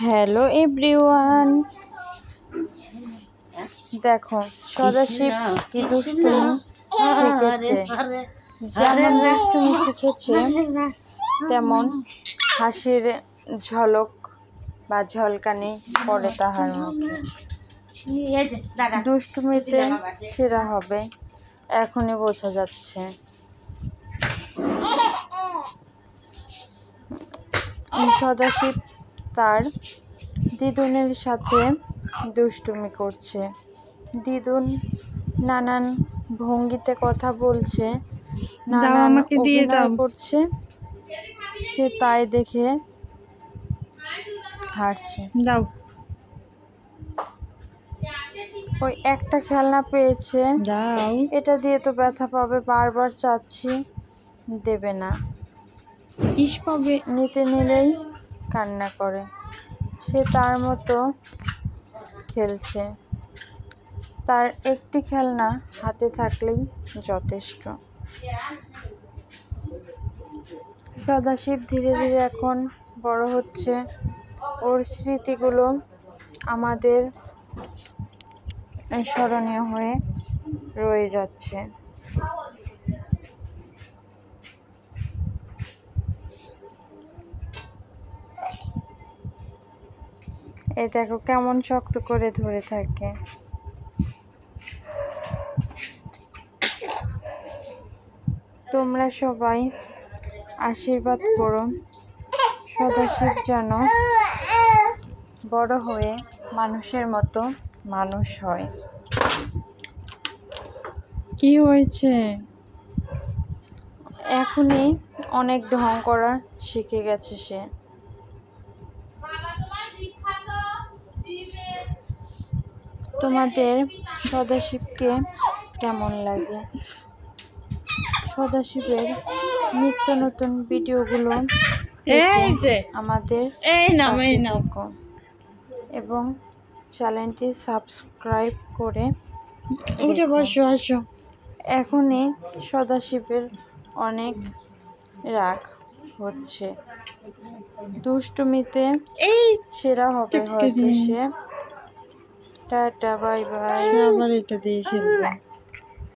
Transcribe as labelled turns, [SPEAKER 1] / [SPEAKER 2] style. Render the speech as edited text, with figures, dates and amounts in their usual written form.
[SPEAKER 1] Hello everyone, দেখো সদাশিব কি দুষ্টুমি শিখেছে। যেমন দুষ্টুমি শিখেছে তেমন হাসির ঝলক বা ঝলকানি পড়ে তাহার মুখে। দুষ্টুমিতে সেরা হবে এখনই বোঝা যাচ্ছে। সদাশিব তার দিদুনের সাথে দুষ্টুমি করছে। দিদুন নানান ভঙ্গিতে কথা বলছে, নানান অভিনয় করছে, সে তাই দেখে হাসছে। দাও, ওই একটা খেলনা পেয়েছে, দাও, এটা দিয়ে তো ব্যথা পাবে, বারবার চাচ্ছি, দেবে না। ইস পাবে, নিতে নিলেই কান্না করে। সে তার মতো খেলছে, তার একটি খেলনা হাতে থাকলেই যথেষ্ট। সদাশিব ধীরে ধীরে এখন বড় হচ্ছে, ওর স্মৃতিগুলো আমাদের স্মরণীয় হয়ে রয়ে যাচ্ছে। এই দেখো কেমন শক্ত করে ধরে থাকে। তোমরা সবাই আশীর্বাদ করো সদাশিব যেন বড় হয়ে মানুষের মতো মানুষ হয়। কি হয়েছে? এখনই অনেক ঢং করা শিখে গেছে সে। তোমাদের সদাশিবকে কেমন লাগে? সদাশিবের নিত্য নতুন ভিডিওগুলো আমাদের এবং চ্যানেলটি সাবস্ক্রাইব করে এখনই সদাশিবের অনেক রাগ হচ্ছে, দুষ্টুমিতে সেরা হবে হয়তো সে। Tata, bye bye. আবার এটা দিয়ে খেলবে।